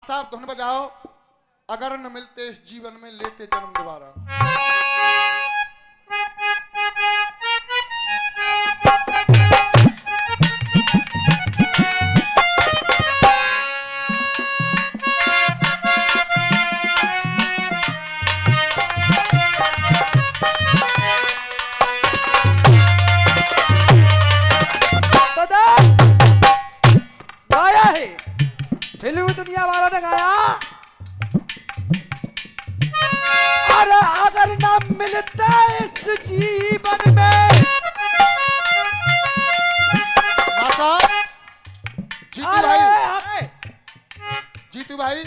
साहब धुन बजाओ। अगर न मिलते इस जीवन में लेते जन्म दोबारा। फिल्मी दुनिया वालों ने गाया, अरे अगर ना मिलता इस जीवन में। जीतू भाई, जीतू भाई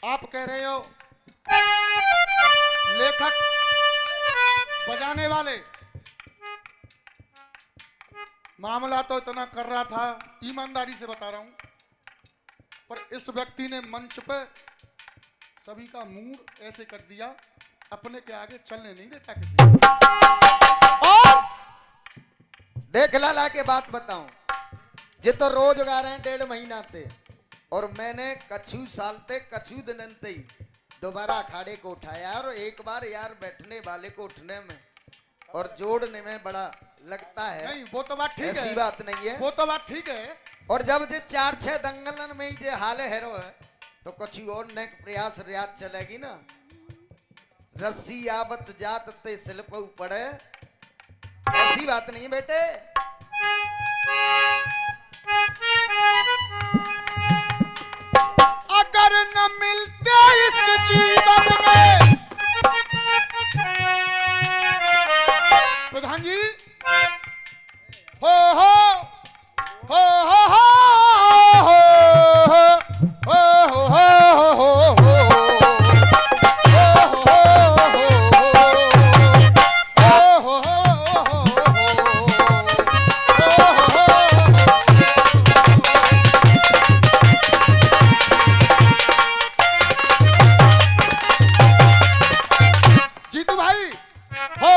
आप कह रहे हो लेखक बजाने वाले, मामला तो इतना कर रहा था, ईमानदारी से बता रहा हूं, पर इस व्यक्ति ने मंच पे सभी का मूड ऐसे कर दिया, अपने के आगे चलने नहीं देता किसी। और देख लाला के बात बताऊं, जे तो रोज गा रहे हैं 1.5 महीना ते, और मैंने कछु साल ते कछु दिन ते दोबारा अखाड़े को उठाया, और एक बार यार बैठने वाले को उठने में और जोड़ने में बड़ा लगता है। नहीं वो तो बात ठीक है, ऐसी बात नहीं है, वो तो बात ठीक है। और जब जे 4-6 दंगलन में ही जे हाल हैरो है, तो कुछ और ने प्रयास रियाज चलेगी ना। रस्सी आवत जात ते शिल्प पड़े, ऐसी बात नहीं बेटे। अगर न मिलते इस जीवन में, प्रधान जी हो हो हो हो हो जीतू भाई हो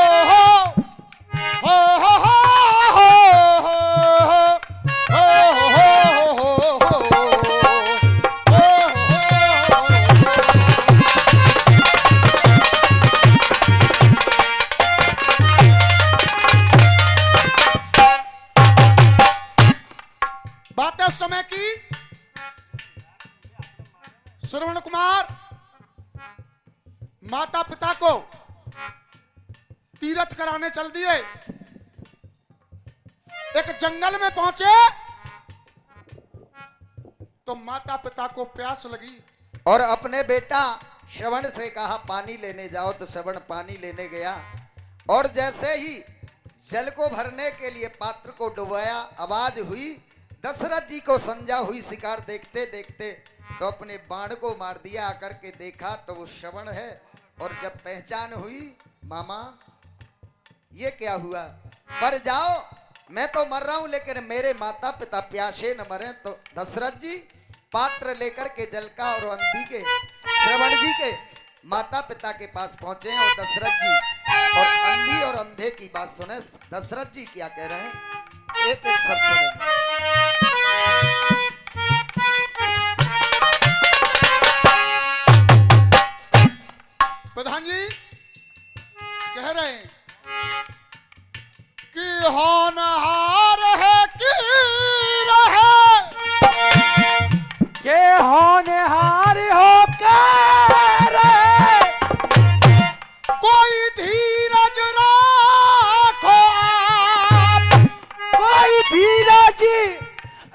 बात है समय की। श्रवण कुमार माता पिता को तीर्थ कराने चल दिए, एक जंगल में पहुंचे तो माता पिता को प्यास लगी, और अपने बेटा श्रवण से कहा पानी लेने जाओ, तो श्रवण पानी लेने गया, और जैसे ही जल को भरने के लिए पात्र को डुबाया, आवाज हुई, दशरथ जी को संजा हुई शिकार देखते देखते, तो अपने बाण को मार दिया। आकर के देखा तो वो श्रवण है, और जब पहचान हुई, मामा ये क्या हुआ, पर जाओ मैं तो मर रहा हूं, लेकिन मेरे माता पिता प्यासे न मरे। तो दशरथ जी पात्र लेकर के जल का और अंधी के श्रवण जी के माता पिता के पास पहुंचे हैं, और दशरथ जी और अंधी और अंधे की बात सुने। दशरथ जी क्या कह रहे हैं, एक एक शब्द सुने। प्रधान जी कह रहे हैं कि होनहार है कि रहे, के होनहार हो कर कोई धीरज राखो आप, कोई धीरज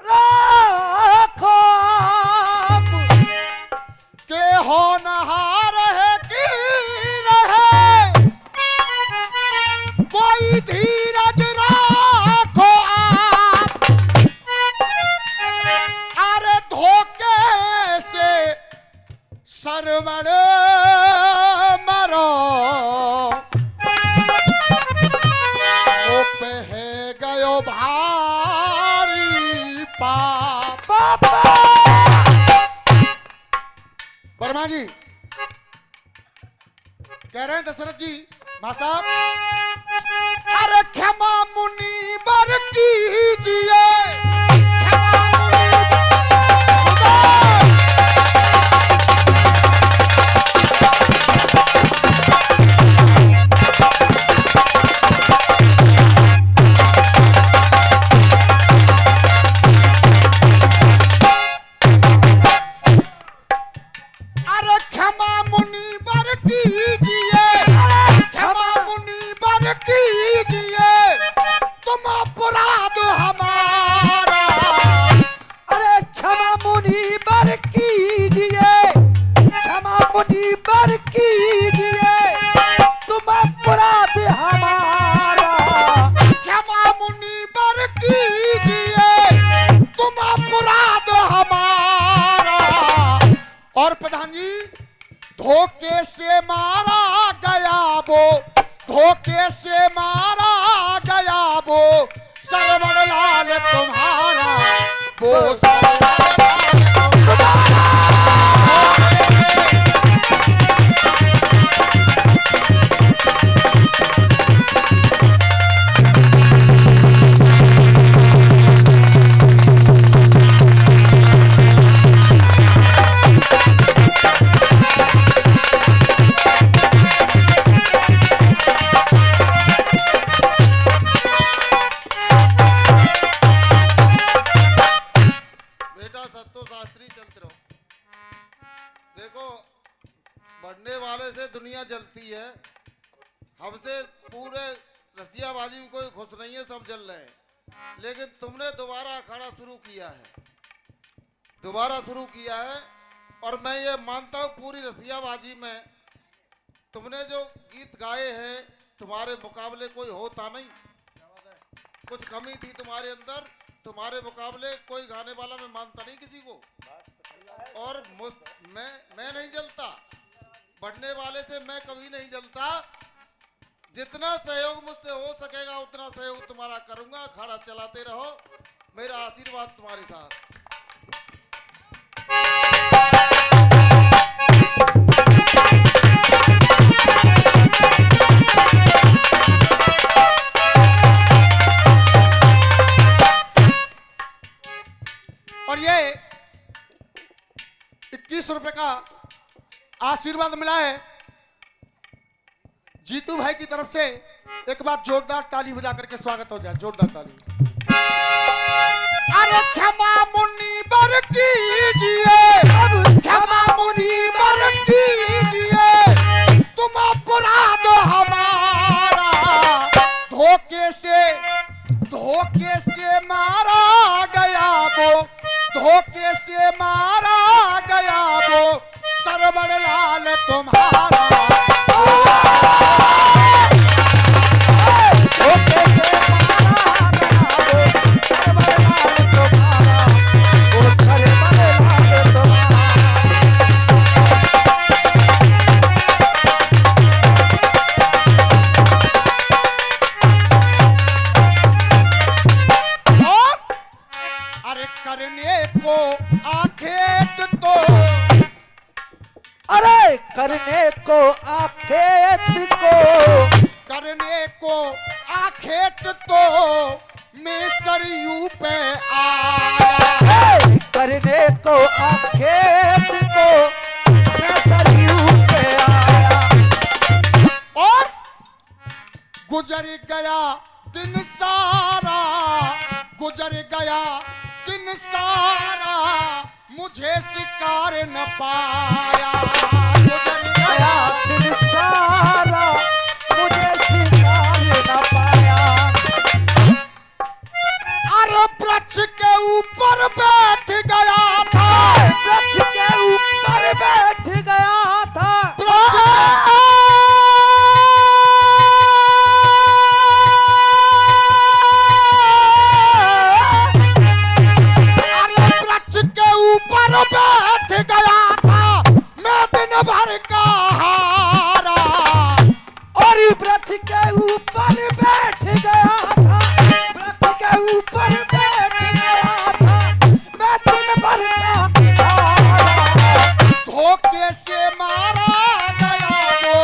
राखो आप, के होनहार है कि रहे कोई धीरज राखो आप, अरे धोखे से सरवण मरो, ओ पह गयो भारी पाप। वर्मा जी कह रहे हैं दशरथ जी, मां साहब, अरे क्षमा मुनि बर कीजिए, क्षमा मुनि मुनीवर कीजिए, क्षमा मुनीवर कीजिए, तुम अपराध हमारा। क्षमा मुनीवर कीजिए, तुम अपराध हमारा। और प्रधान जी, धोखे से मारा गया वो, धोखे से मारा गया वो सरवर लाल तुम्हारा, वो सरवर लाल तुम्हारा। बेटा सत्तो शास्त्री चलते रहो। देखो, बढ़ने वाले से दुनिया जलती है, हमसे पूरे रसियाबाजी में कोई खुश नहीं है, सब जल रहे हैं। लेकिन तुमने दोबारा अखाड़ा शुरू किया है, दोबारा शुरू किया है। और मैं ये मानता हूँ पूरी रसियाबाजी में तुमने जो गीत गाए हैं, तुम्हारे मुकाबले कोई होता नहीं। कुछ कमी थी तुम्हारे अंदर, तुम्हारे मुकाबले कोई गाने वाला मैं मानता नहीं किसी को। और मैं नहीं जलता, बढ़ने वाले से मैं कभी नहीं जलता। जितना सहयोग मुझसे हो सकेगा उतना सहयोग तुम्हारा करूंगा। अखाड़ा चलाते रहो, मेरा आशीर्वाद तुम्हारे साथ। और ये 21 रुपए का आशीर्वाद मिला है जीतू भाई की तरफ से। एक बार जोरदार ताली बजा करके स्वागत हो जाए, जोरदार ताली। अरे क्षमा मुनीवर कीजिए, क्षमा मुनीवर कीजिए, तुम अपराध हमारा। धोखे से मारा गया वो, धोखे से मारा गया वो सरवर लाल तुम्हारा। धोखे से मारा गया वो सरवर लाल तुम्हारा, वो सरवर लाल तुम्हारा। अरे करने को आखेट तो, अरे करने को आखेट को, करने को आखेट तो मैं सरयू पे आया। करने को आखेट को मैं सरयू पे आया। और गुजर गया दिन सारा, गुजर गया दिन सारा, मुझे शिकार न पाया। गुजर गया दिन सारा, मुझे शिकार न पाया। अरे वृक्ष के ऊपर बैठ गया था, वृक्ष के ऊपर बैठ गया था। ऊपर बैठ गया था मैं दिन भर का हारा। और वृक्ष के ऊपर बैठ गया था, वृक्ष के ऊपर बैठ गया था मैं दिन भर का हारा। धोखे से मारा गया वो,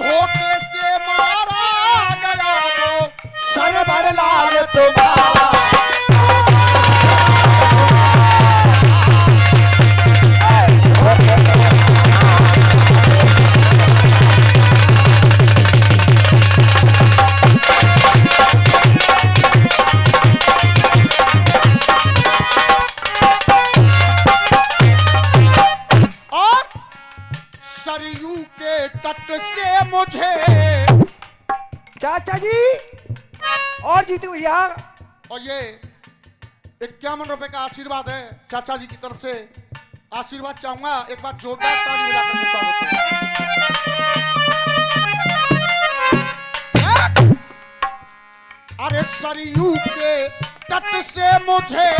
धोखे से मारा गया वो सरवर लाल तुम्हारा। सरयू के तट से मुझे, चाचा जी और जीतू भैया, और ये ₹51 का आशीर्वाद है चाचा जी की तरफ से। आशीर्वाद चाहूंगा, एक बार जोरदार ताली बजाकर के स्वागत करूं। अरे सरयू के तट से मुझे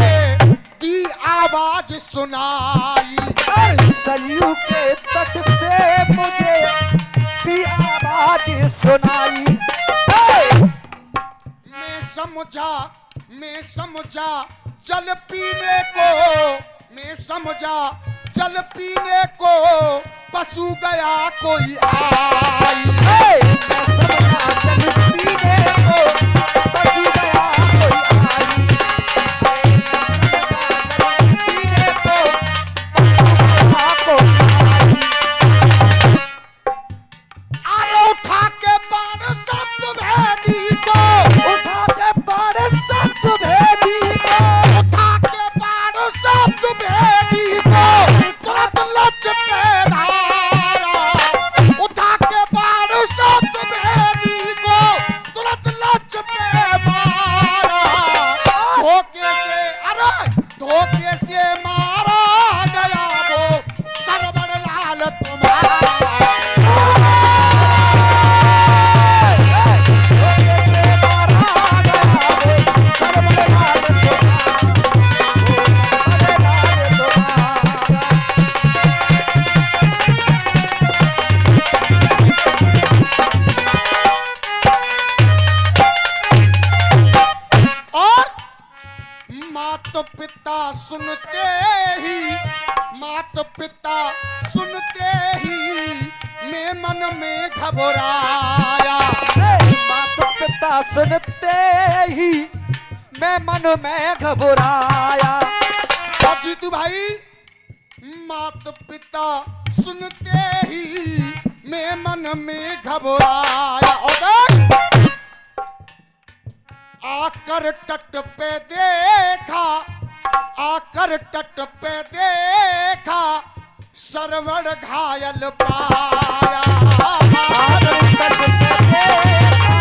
दी आवाज सुनाई, अरे सरयू के तट से मुझे दी आवाज सुनाई। मैं समझा जल पीने को, मैं समझा जल पीने को पशु गया कोई आई। मैं समझा जल पीने को पशु गया कोई आई। अरे उठा के बाण सत भेदी को, उठा के बाण सत भेदी को, उठा के बाण सत भेदी को तुरंत लच पे धारा। उठा के बाण सत भेदी को तुरंत लच पे मारा। धोखे से, अरे धोखे से मारा गया वो सरवण लाल तुम्हारा। माता पिता सुनते ही मैं मन में घबराया। माता पिता सुनते ही मैं मन में घबराया। जीतू भाई, माता पिता सुनते ही मैं मन में घबराया। आकर तट पे देखा, आकर तट पे देखा सरवण घायल पाया। आकर तट पे देखा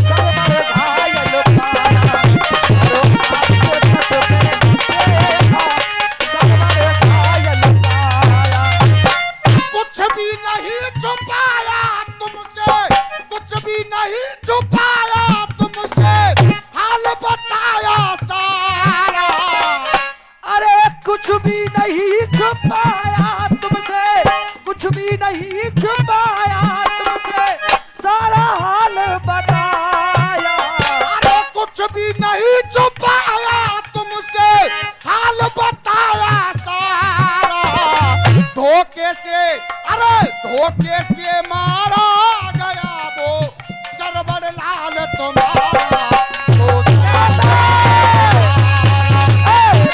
सरवण घायल पाया। आकर तट पे देखा सरवण घायल पाया। कुछ भी नहीं छुपाया तुमसे, कुछ भी नहीं छुपाया तुमसे, हाल बताया सारा। अरे कुछ भी नहीं छुपाया तुमसे, कुछ भी नहीं छुपाया तुमसे, सारा हाल बताया। अरे कुछ भी नहीं छुपाया तुमसे, हाल बताया सारा। धोखे से, अरे धोखे से मारा गया वो सरवण लाल तुम्हारा।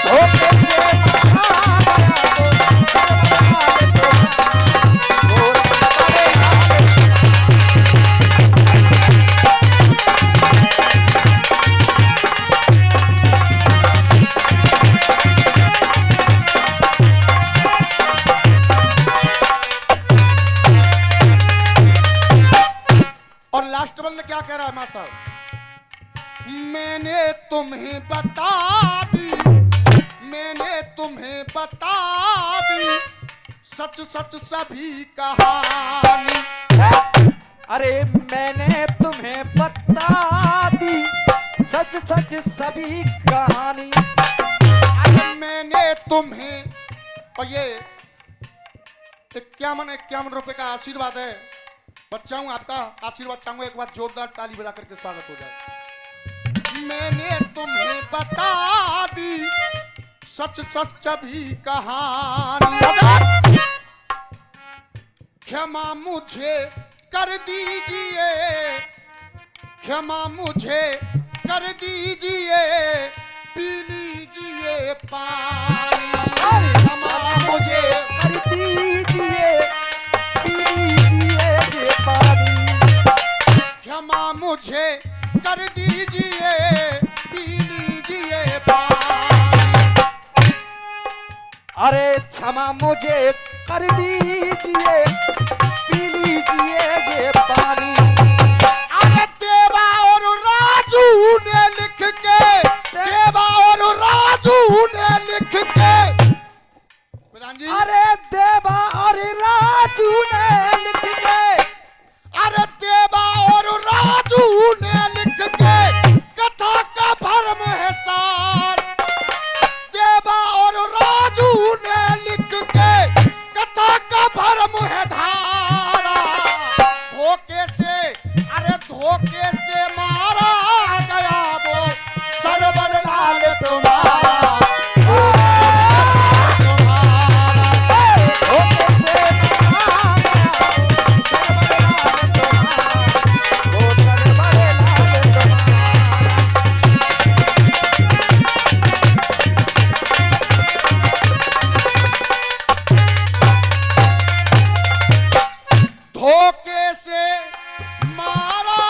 धोखे से मारा और लास्ट बंद क्या कह रहा है मां साहब? मैंने तुम्हें बता दी, मैंने तुम्हें बता दी सच सच सभी कहानी। अरे मैंने तुम्हें बता दी सच सच सभी कहानी। अरे मैंने तुम्हें, और ये 51 रुपए का आशीर्वाद है। बच्चा हूं, आपका आशीर्वाद चाहूंगा, एक बार जोरदार ताली बजा करके स्वागत हो जाए। मैंने तुम्हें बता दी सच सच सभी कहानी। क्षमा मुझे कर दीजिए, क्षमा मुझे कर दीजिए, पी लीजिए पानी। क्षमा मुझे कर दीजिए, पी लीजिए ये पानी। क्षमा मुझे कर दीजिए, पी लीजिए पानी। अरे क्षमा मुझे कर दीजिए, पी लीजिए ये पानी। अरे देवा और राजू ने लिख के, देवा और राजू प्रधान जी। अरे देवा और राजू ने लिख के, अरे देवा और राजू ने लिख के कथा का भरम है सार। देवा और राजू ने लिख के कथा का भरम है धारा। धोखे से, अरे धोखे से मारा गया वो सरवर लाल तुम्हारा। धोखे से मारा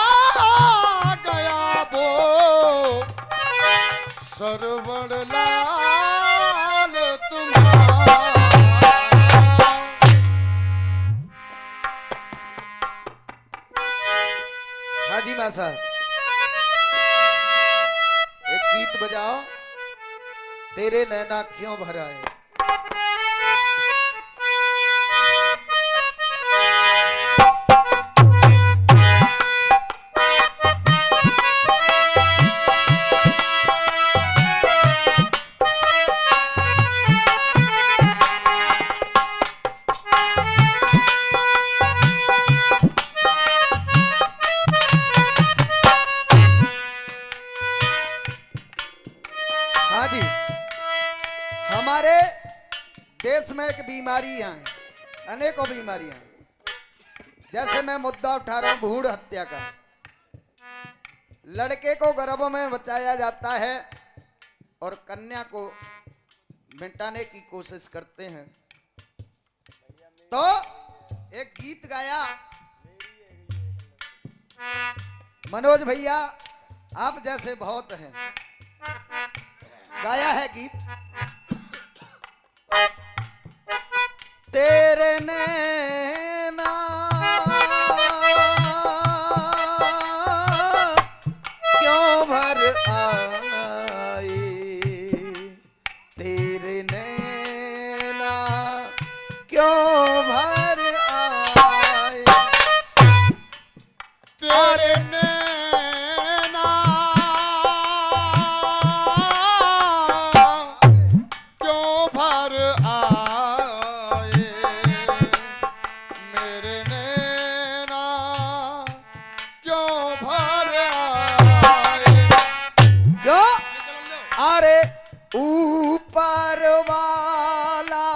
गया वो सरवण लाल तुम्हारा। हाजी मां साहब, एक गीत बजाओ, तेरे नैना क्यों भर आए। हाँ जी, हमारे देश में एक बीमारी है, अनेकों बीमारियां। जैसे मैं मुद्दा उठा रहा हूं भ्रूण हत्या का। लड़के को गर्भ में बचाया जाता है और कन्या को मिटाने की कोशिश करते हैं। तो एक गीत गाया मनोज भैया, आप जैसे बहुत हैं, गाया है गीत, तेरे नैना क्यों भर आए, तेरे नैना क्यों भर आए, तेरे नैना क्यों भर आए, मेरे नैना क्यों भर आए। क्यों? अरे ऊपर वाला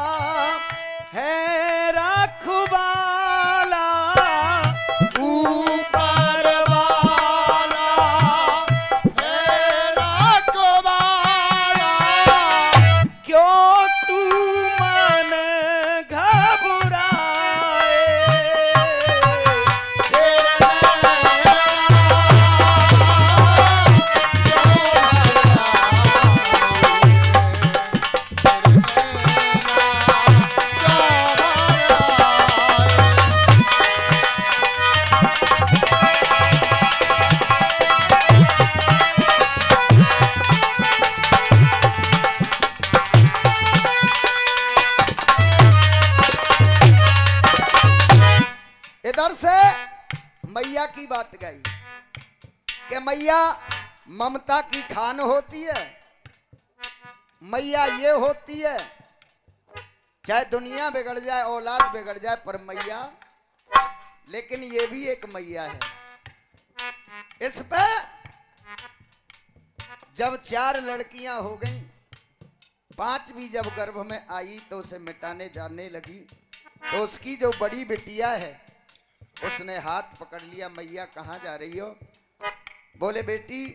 है रखवाला, ऊपर वाला है रखवाला, क्यों तू मन घबराए, तेरे नैना इधर से मैया की बात गाई कि मैया ममता की खान होती है, मैया ये होती है, चाहे दुनिया बिगड़ जाए, औलाद बिगड़ जाए, पर मैया, लेकिन ये भी एक मैया है। इस पे जब 4 लड़कियां हो गईं, 5वीं जब गर्भ में आई तो उसे मिटाने जाने लगी, तो उसकी जो बड़ी बिटिया है उसने हाथ पकड़ लिया, मैया कहाँ जा रही हो? बोले बेटी,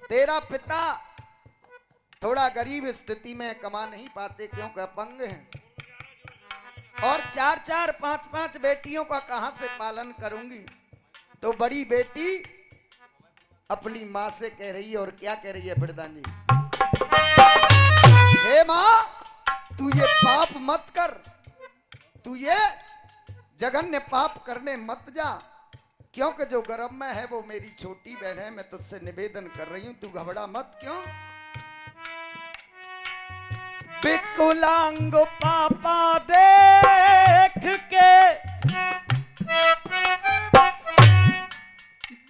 तेरा पिता थोड़ा गरीब स्थिति में कमा नहीं पाते क्योंकि अपंग हैं, और 4-4, 5-5 बेटियों का कहां से पालन करूंगी। तो बड़ी बेटी अपनी माँ से कह रही है, और क्या कह रही है प्रधान जी? हे माँ, तू ये पाप मत कर, तू ये जघन्य पाप करने मत जा, क्योंकि जो गर्भ में है वो मेरी छोटी बहन है, मैं तुझसे निवेदन कर रही हूं, तू घबरा मत। क्यों? विकलांग पापा देख के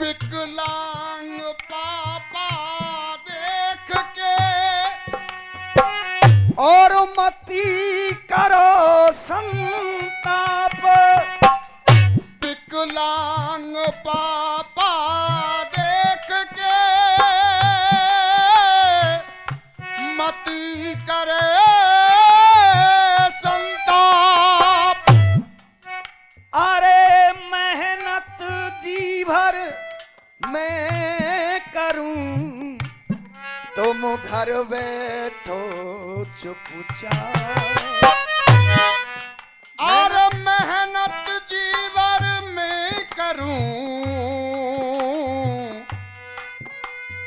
विकलांग पापा देख के और मती करो संताप। विकलांग पापा देख के मती करे संताप। अरे मेहनत जी भर मैं करूं तुम घर बैठो चुपचाप। और मेहनत जीवन में करूं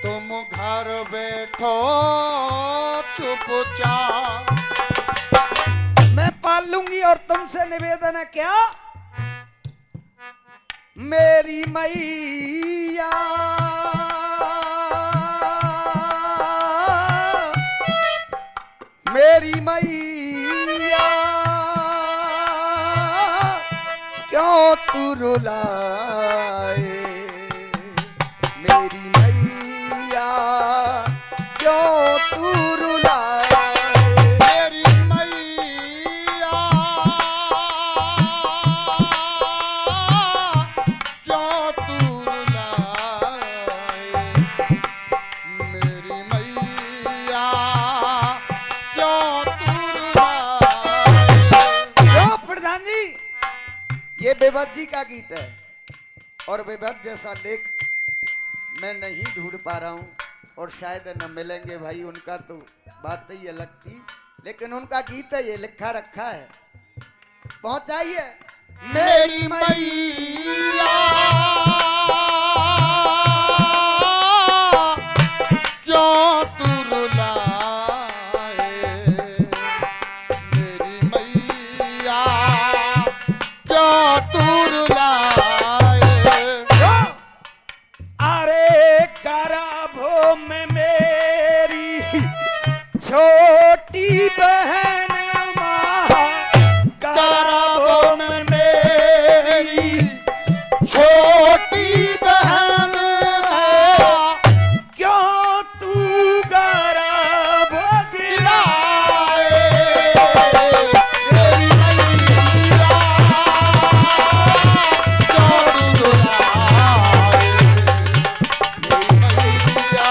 तुम घर बैठो चुपचाप। मैं पाल लूंगी और तुमसे निवेदन है क्या मेरी मैया मेरी मैया क्यों तू रुलाए मेरी मैया क्यों तू रुलाए मेरी मैया क्यों तू रुलाए मेरी मैया क्यों तू रुलाए। क्यों प्रधान जी ये बेबस जी का गीत है और बेबस जैसा लेख मैं नहीं ढूंढ पा रहा हूँ और शायद न मिलेंगे भाई। उनका तो बात ही अलग थी लेकिन उनका गीत है ये लिखा रखा है पहुंचाइए मेरी मैया क्यों तू रुलाए मेरी मैया क्यों तू रुलाए। अरे गराभो में मेरी छोटी बहन माँ गराबो में मेरी छोटी बहन है क्यों तू गराभो गिराए मेरी मैया क्यों तू रुलाए मेरी मैया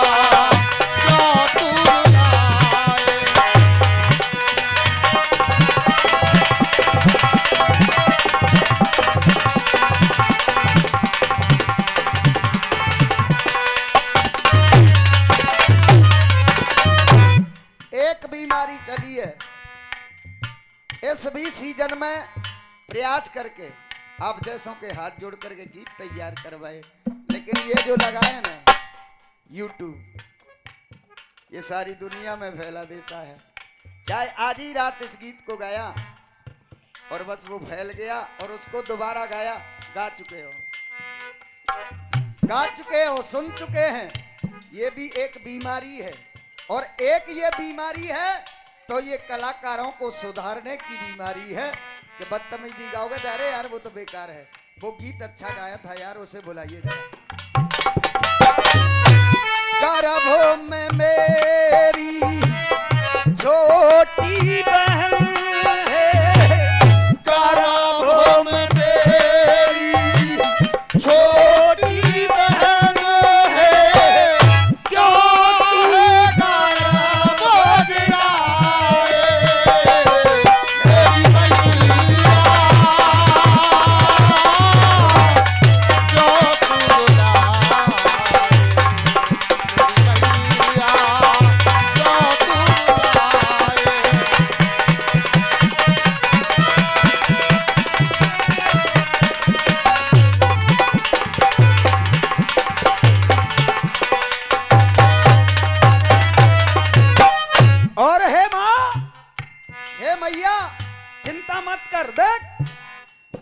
क्यों तू रुलाए। एक बीमारी चली है इस भी सीजन में प्रयास करके आप जैसों के हाथ जोड़ करके गीत तैयार करवाए लेकिन ये जो लगाए ना YouTube ये सारी दुनिया में फैला देता है। चाहे आज ही रात इस गीत को गाया और बस वो फैल गया और उसको दोबारा गाया गा चुके हो सुन चुके हैं। ये भी एक बीमारी है और एक ये बीमारी है तो ये कलाकारों को सुधारने की बीमारी है कि बदतमीजी गाओगे तो अरे यार वो तो बेकार है वो गीत अच्छा गाया था यार उसे बुलाइए जरा। गराभो में मेरी छोटी बहन है गराभो में मेरी छोटी बहन है क्यों तू गराबो गिराए मेरी मैया क्यों तू रुलाए मेरी मैया क्यों तू रुलाए। और हे माँ हे मैया चिंता मत कर देख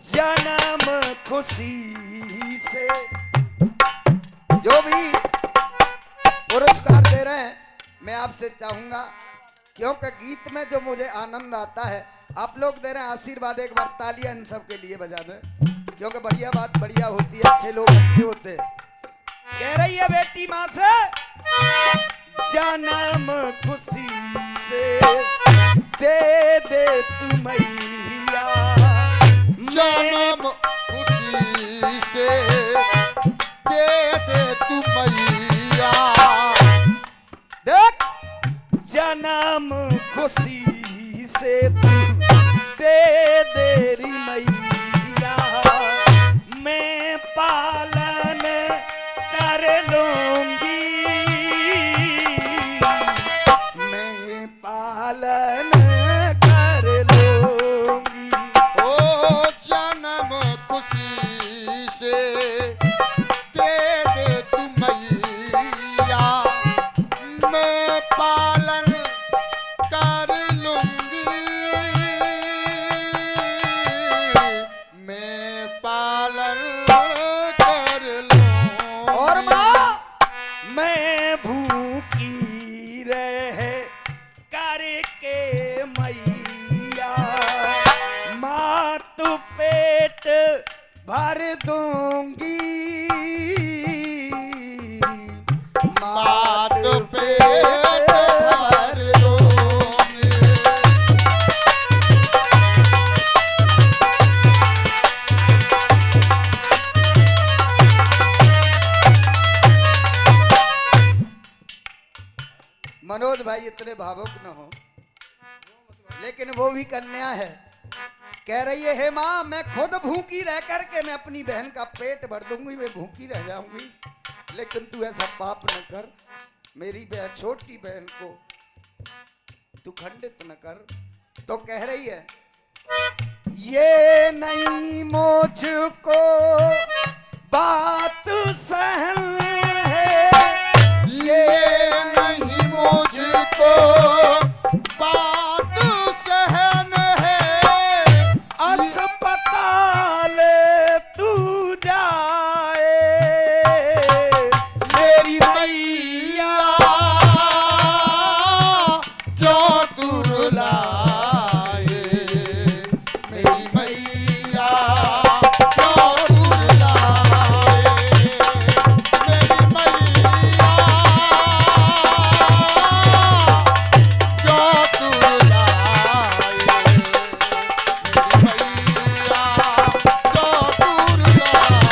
जन्म खुशी से जो भी पुरस्कार दे रहे हैं मैं आपसे चाहूंगा क्योंकि गीत में जो मुझे आनंद आता है, आप लोग दे रहे हैं आशीर्वाद, एक बार तालियां इन सब के लिए बजा दें, क्योंकि बढ़िया बात बढ़िया होती है, अच्छे लोग अच्छे होते हैं। कह रही है बेटी माँ से, जन्म खुशी से दे दे तू मैया, जन्म खुशी से दे दे तू मैया। देख जन्म खुशी से तू दे दे री मैया, मैं पालन कर लूंगी, मैं पालन कर लूंगी। ओ जन्म खुशी से दे दे तू मैया, मैं पालन कर लूंगी, मैं पालन कर लूंगी। और माँ मैं भूखी रह करके मैया, माँ तू पेट भर दूंगी, मात पेट भर दूंगी। मनोज भाई इतने भावुक न हो, लेकिन वो भी कन्या है। कह रही है, हे माँ मैं खुद भूखी रह करके मैं अपनी बहन का पेट भर दूंगी, मैं भूखी रह जाऊंगी, लेकिन तू ऐसा पाप न कर, मेरी बहन छोटी बहन को तू खंडित न कर। तो कह रही है, ये नहीं मुझको बात सहन है, ये नहीं मुझको बात सहन है, अस्पताल तू जाए मेरी मैया क्यों तू रुलाए, मेरी मैया क्यों तू रुलाए, मेरी मैया क्यों तू रुलाए, मेरी मैया क्यों तू रुलाए।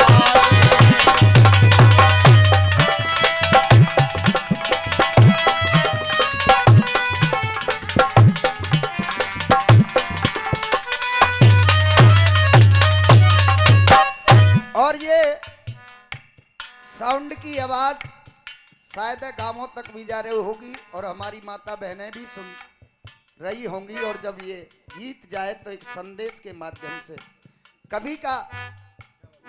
और ये साउंड की आवाज शायद गांवों तक भी जा रही होगी और हमारी माता बहनें भी सुन रही होंगी, और जब ये गीत जाए तो एक संदेश के माध्यम से कभी का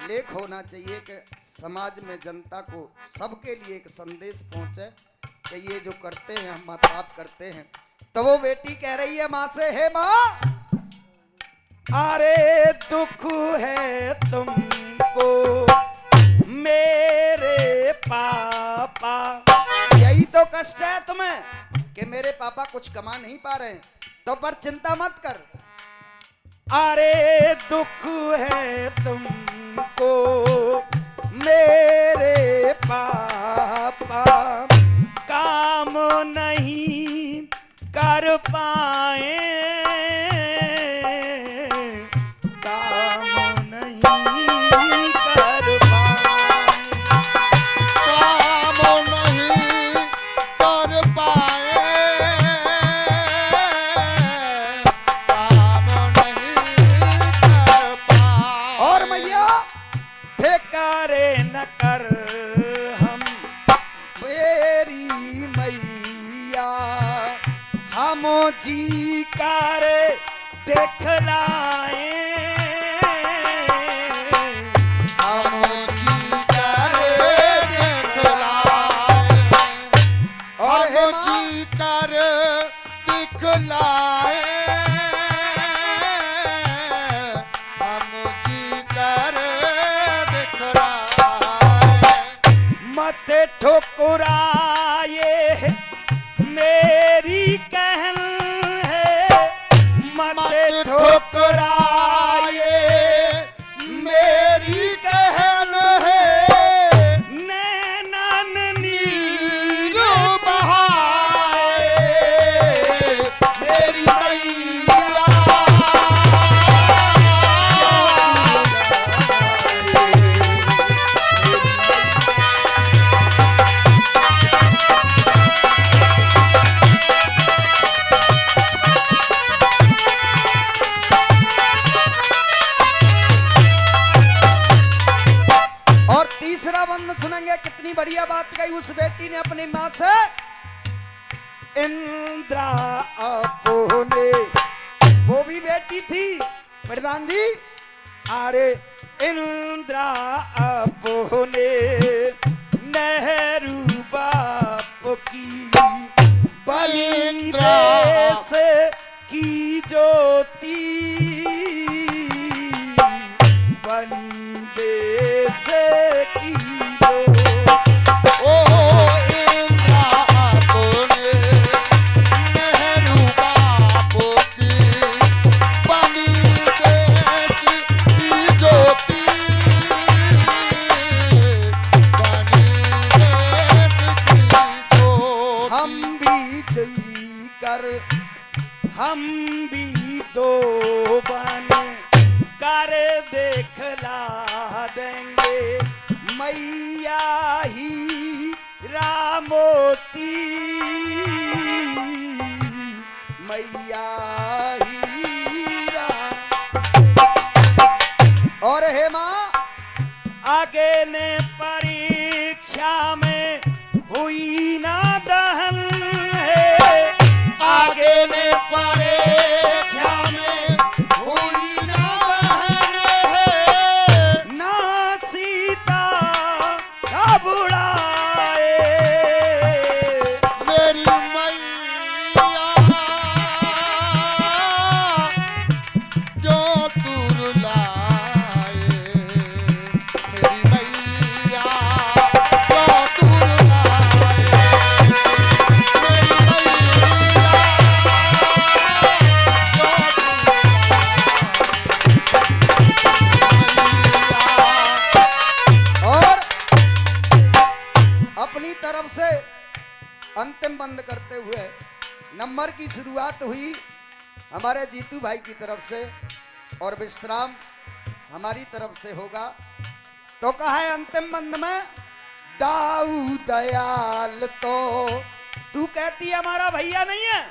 लेख होना चाहिए कि समाज में जनता को सबके लिए एक संदेश पहुंचे कि ये जो करते हैं हम माँ बाप करते हैं। तो वो बेटी कह रही है माँ से, हे माँ अरे दुख है तुमको मेरे पापा, यही तो कष्ट है तुम्हें कि मेरे पापा कुछ कमा नहीं पा रहे हैं, तो पर चिंता मत कर। अरे दुख है तुमको मेरे पापा, काम नहीं कर पाए, काम नहीं कर पाए, काम नहीं कर पाए, काम नहीं कर पाए। और मैया बेकारे न कर हम मेरी मैया हम जी कर देखलाए, हम जी कर दिखलाए, और हे हम माँ, जी कर दिखलाए, हम जी कर दिखलाए। मत ठुकराए मेरी कहन ठुकराए मेरी कहन है नैनन नीर बहाए मेरी मैया और तीसरा बंद सुनेंगे। कितनी बढ़िया बात कही उस बेटी ने अपनी माँ से। इंद्रा अपने, वो भी बेटी थी प्रधान जी। अरे इंद्रा अपने नेहरू बाप की बनी इंद्रा देश की ज्योति बनी देश की ज्योति। ओ इंद्रा अपने नेहरू बाप की बनी देश की ज्योति बनी देश की ज्योति। हम भी जई कर, हम भी दो बन कर देखला देंगे मैया ही रामोती मैया ही राम। और हे माँ, आगे ने परीक्षा में हुई ना दहन है आगे ने परीक्षा में हुई ना बहन है ना सीता का बुढ़ाए मेरी मैया क्यों तुरलाए मेरी मैया क्यों तुरलाए मेरी और अपनी तरफ से अंतिम बंद करते हुए नंबर की शुरुआत हुई हमारे जीतू भाई की तरफ से और विश्राम हमारी तरफ से होगा। तो कहा है अंतिम बंद में, दाऊ दयाल तो तू कहती है हमारा भैया नहीं है।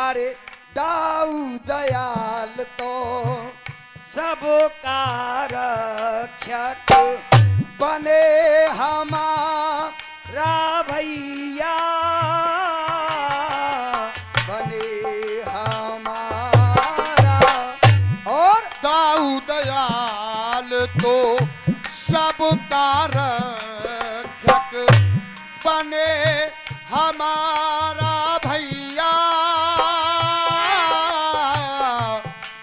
अरे दाऊ दयाल तो सबका रक्षक बने हमारा भैया बने हमारा। और दाऊ दयाल तो सबका रक्षक बने हमारा भैया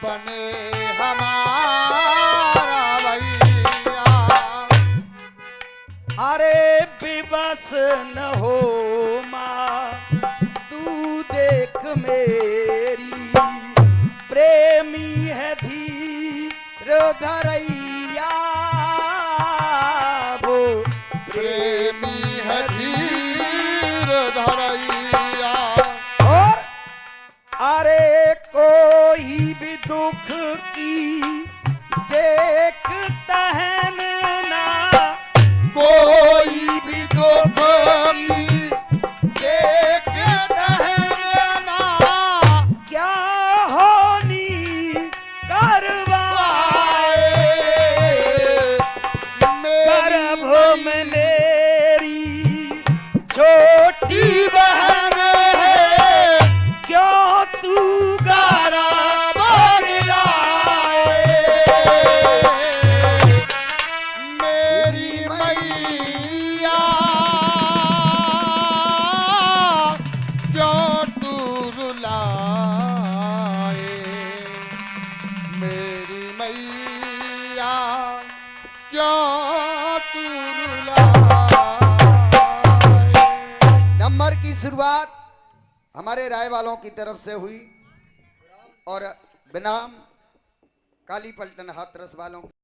बने हमारा भैया। अरे विवश न हो माँ तू देख मेरी प्रेमी है धीर धरैया वो प्रेमी है धीर धरैया। और अरे कोई भी दुख की देखता है ना कोई भी दुख की देखता है ना क्या होनी करवाए गर्भ में मेरी छोटी बहन है क्यों तू गारा बगिराए मेरी मैया क्यों तू रुलाए मेरी मैया क्यों तू रुलाए। नंबर की शुरुआत हमारे राय वालों की तरफ से हुई और बनाम काली पलटन हाथरस वालों